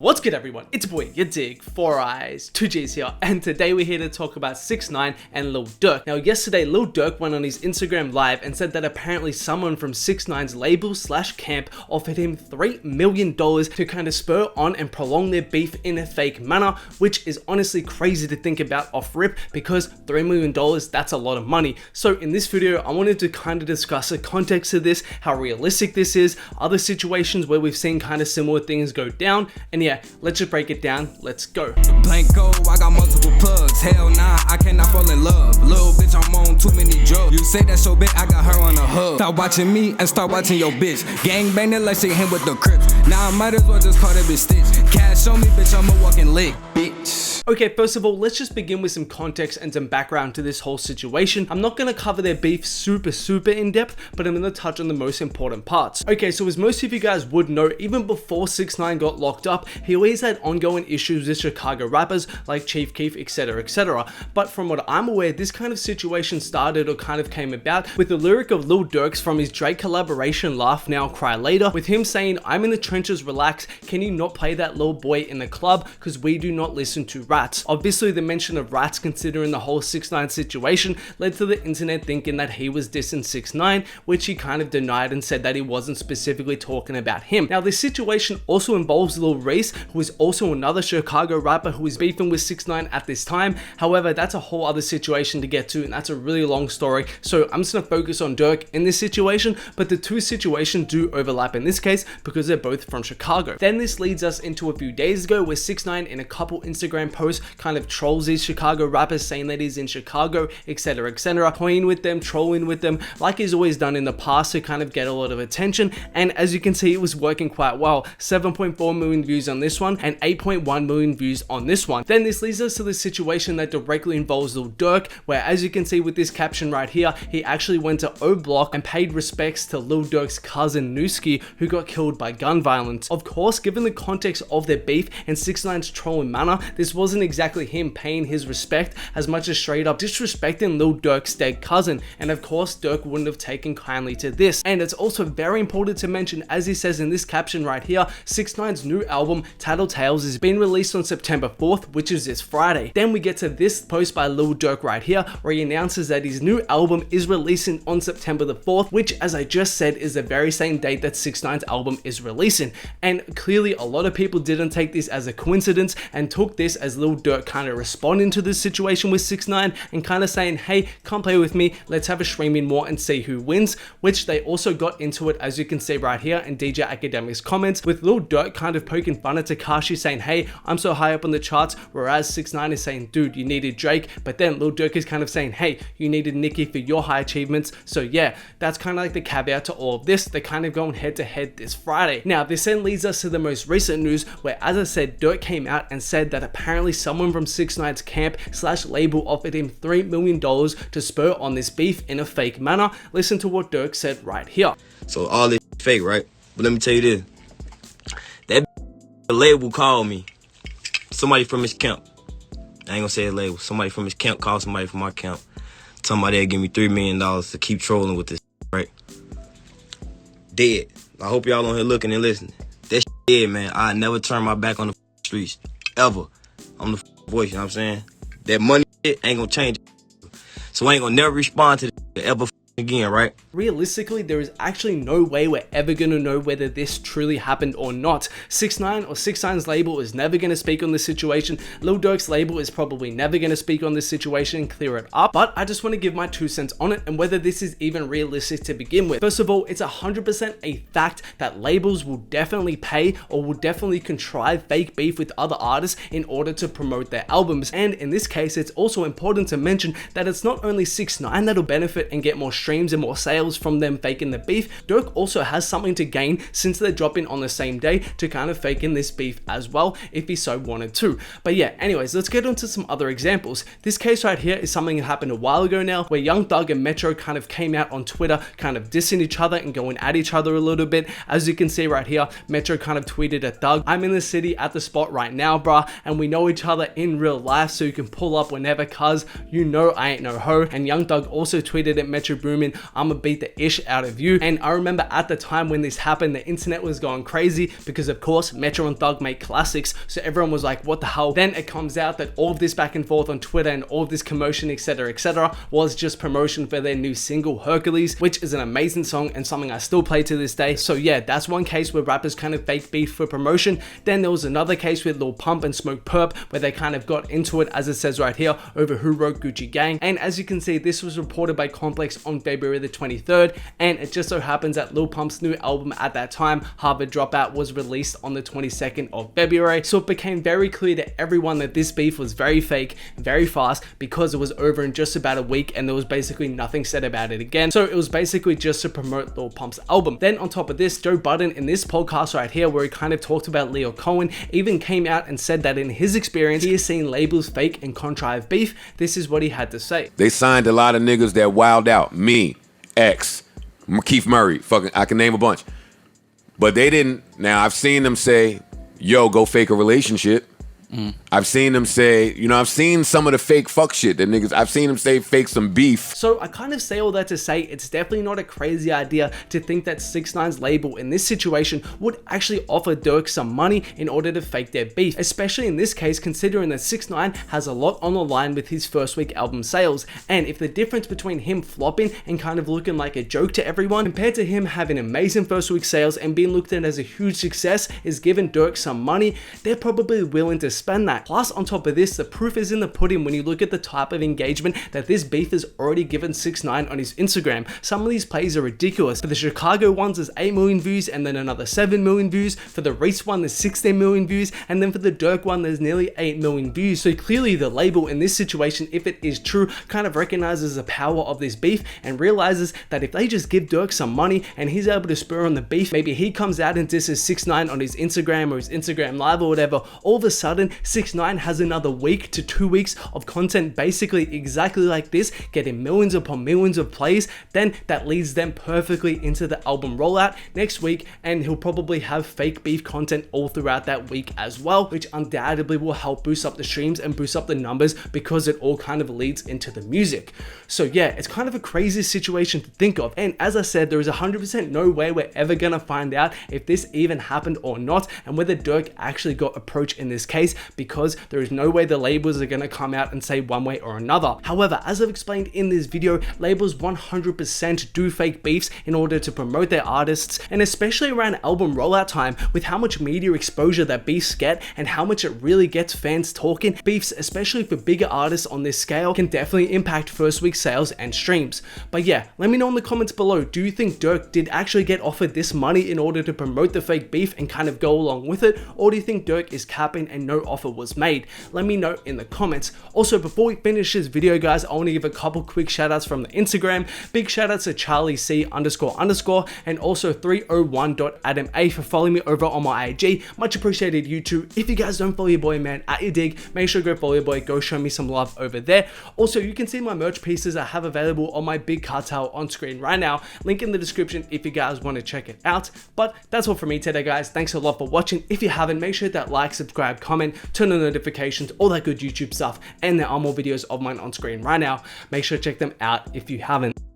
What's good everyone, it's your boy yadiiiigg, 4 Eyes, 2 G's here, and today we're here to talk about 6ix9ine and Lil Durk. Now yesterday Lil Durk went on his Instagram live and said that apparently someone from 6ix9ine's label / camp offered him $3 million to kind of spur on and prolong their beef in a fake manner, which is honestly crazy to think about off rip because $3 million, that's a lot of money. So in this video I wanted to kind of discuss the context of this, how realistic this is, other situations where we've seen kind of similar things go down, and yeah, let's just break it down. Let's go. Blanco, I got multiple plugs. Hell nah, I cannot fall in love. Little bitch, I'm on too many drugs. You say that so big, I got her on the hub. Stop watching me and start watching your bitch. Gang banging like she him with the Crips. Now I might as well just call that bitch Stitch. Cash on me, bitch, I'm a walking lick, bitch. Okay, first of all, let's just begin with some context and some background to this whole situation. I'm not going to cover their beef super in depth, but I'm going to touch on the most important parts. Okay, so as most of you guys would know, even before 6ix9ine got locked up, he always had ongoing issues with Chicago rappers like Chief Keef, etc, etc. But from what I'm aware, this kind of situation started or kind of came about with the lyric of Lil Durk's from his Drake collaboration Laugh Now Cry Later, with him saying, "I'm in the trenches, relax, can you not play that little boy in the club, because we do not listen to rats." Obviously the mention of rats, considering the whole 6ix9ine situation, led to the internet thinking that he was dissing 6ix9ine, which he kind of denied and said that he wasn't specifically talking about him. Now this situation also involves Lil Reese, who is also another Chicago rapper who is beefing with 6ix9ine at this time. However, that's a whole other situation to get to, and that's a really long story, so I'm just going to focus on Durk in this situation, but the two situations do overlap in this case because they're both from Chicago. Then this leads us into a few days ago where 6ix9ine in a couple Instagram posts kind of trolls these Chicago rappers, saying that he's in Chicago, etc, toying with them, trolling with them like he's always done in the past to kind of get a lot of attention. And as you can see, it was working quite well. 7.4 million views on this one and 8.1 million views on this one. Then this leads us to the situation that directly involves Lil Durk, where as you can see with this caption right here, he actually went to O Block and paid respects to Lil Durk's cousin Nooski, who got killed by gun violence. Of course, given the context of their beef and 6ix9ine's trolling manner, this wasn't exactly him paying his respect as much as straight up disrespecting Lil Durk's dead cousin, and of course Durk wouldn't have taken kindly to this. And it's also very important to mention, as he says in this caption right here, 6ix9ine's new album Tattle Tales is being released on September 4th, which is this Friday. Then we get to this post by Lil Durk right here, where he announces that his new album is releasing on September the 4th, which, as I just said, is the very same date that 6ix9ine's album is releasing. And clearly a lot of people didn't take this as a coincidence and took this as Lil Durk kind of responding to this situation with 6ix9ine and kind of saying, hey, come play with me, let's have a streaming war and see who wins, which they also got into it, as you can see right here in DJ Academic's comments, with Lil Durk kind of poking fun at Tekashi, saying, hey, I'm so high up on the charts, whereas 6ix9ine is saying, dude, you needed Drake, but then Lil Durk is kind of saying, hey, you needed Nicki for your high achievements. So yeah, that's kind of like the caveat to all of this. They're kind of going head to head this Friday. Now this then leads us to the most recent news, where, as I said, Durk came out and said that apparently someone from 6ix9ine's camp / label offered him $3 million to spur on this beef in a fake manner. Listen to what Durk said right here. So all this fake, right? But let me tell you this. That label called me. Somebody from his camp. I ain't gonna say a label. Somebody from his camp called somebody from my camp. Somebody that'll give me $3 million to keep trolling with this, right? Dead. I hope y'all on here looking and listening. That dead, man. I never turn my back on the streets. Ever. I'm the voice, you know what I'm saying? That money shit ain't gonna change it. So I ain't gonna never respond to this ever again, right? Realistically, there is actually no way we're ever going to know whether this truly happened or not. 6ix9ine or 6ix9ine's label is never going to speak on this situation. Lil Durk's label is probably never going to speak on this situation and clear it up, but I just want to give my 2 cents on it and whether this is even realistic to begin with. First of all, it's 100% a fact that labels will definitely pay or will definitely contrive fake beef with other artists in order to promote their albums. And in this case, it's also important to mention that it's not only 6ix9ine that'll benefit and get more streams and more sales from them faking the beef. Durk also has something to gain since they're dropping on the same day to kind of fake in this beef as well if he so wanted to. But yeah, anyways, let's get into some other examples. This case right here is something that happened a while ago now, where Young Thug and Metro kind of came out on Twitter kind of dissing each other and going at each other a little bit. As you can see right here, Metro kind of tweeted at Thug, I'm in the city at the spot right now, bruh, and we know each other in real life, so you can pull up whenever, cuz you know I ain't no hoe. And Young Thug also tweeted at Metro Boom booming, I'ma beat the ish out of you. And I remember at the time when this happened, the internet was going crazy because of course Metro and Thug make classics, so everyone was like, what the hell? Then it comes out that all of this back and forth on Twitter and all of this commotion, etc., was just promotion for their new single Hercules, which is an amazing song and something I still play to this day. So yeah, that's one case where rappers kind of fake beef for promotion. Then there was another case with Lil Pump and Smoke Perp where they kind of got into it, as it says right here, over who wrote Gucci Gang. And as you can see, this was reported by Complex on February the 23rd, and it just so happens that Lil Pump's new album at that time, Harvard Dropout, was released on the 22nd of February. So it became very clear to everyone that this beef was very fake, very fast, because it was over in just about a week and there was basically nothing said about it again. So it was basically just to promote Lil Pump's album. Then on top of this, Joe Budden in this podcast right here, where he kind of talked about Leo Cohen, even came out and said that in his experience, he has seen labels fake and contrive beef. This is what he had to say. They signed a lot of niggas that wild out. Me, X, Keith Murray, fucking, I can name a bunch. But they didn't. Now, I've seen them say, yo, go fake a relationship. I've seen them say, you know, I've seen some of the fake fuck shit that niggas, I've seen them say fake some beef. So I kind of say all that to say it's definitely not a crazy idea to think that 6ix9ine's label in this situation would actually offer Durk some money in order to fake their beef, especially in this case considering that 6ix9ine has a lot on the line with his first week album sales. And if the difference between him flopping and kind of looking like a joke to everyone compared to him having amazing first week sales and being looked at as a huge success is giving Durk some money, they're probably willing to spend that. Plus on top of this, the proof is in the pudding when you look at the type of engagement that this beef has already given 6ix9ine on his Instagram. Some of these plays are ridiculous. For the Chicago ones, there's 8 million views and then another 7 million views. For the Reese one, there's 16 million views, and then for the Durk one, there's nearly 8 million views. So clearly the label in this situation, if it is true, kind of recognizes the power of this beef and realizes that if they just give Durk some money and he's able to spur on the beef, maybe he comes out and disses 6ix9ine on his Instagram or his Instagram live or whatever, all of a sudden 6ix9ine has another week to 2 weeks of content basically exactly like this, getting millions upon millions of plays. Then that leads them perfectly into the album rollout next week, and he'll probably have fake beef content all throughout that week as well, which undoubtedly will help boost up the streams and boost up the numbers because it all kind of leads into the music. So yeah, it's kind of a crazy situation to think of, and as I said, there is 100% no way we're ever gonna find out if this even happened or not, and whether Durk actually got approached in this case, because there is no way the labels are going to come out and say one way or another. However, as I've explained in this video, labels 100% do fake beefs in order to promote their artists, and especially around album rollout time, with how much media exposure that beefs get and how much it really gets fans talking, beefs, especially for bigger artists on this scale, can definitely impact first week sales and streams. But yeah, let me know in the comments below, do you think Durk did actually get offered this money in order to promote the fake beef and kind of go along with it, or do you think Durk is capping and no offer was made? Let me know in the comments. Also, before we finish this video, guys, I want to give a couple quick shout outs from the Instagram. Big shout outs to Charlie C __ and also 301.AdamA for following me over on my IG. Much appreciated, you two. If you guys don't follow your boy, man, @yadiiiigg, make sure to go follow your boy, go show me some love over there. Also, you can see my merch pieces I have available on my big cartel on screen right now. Link in the description if you guys want to check it out. But that's all from me today, guys. Thanks a lot for watching. If you haven't, make sure that like, subscribe, comment, turn on notifications, all that good YouTube stuff, and there are more videos of mine on screen right now. Make sure to check them out if you haven't.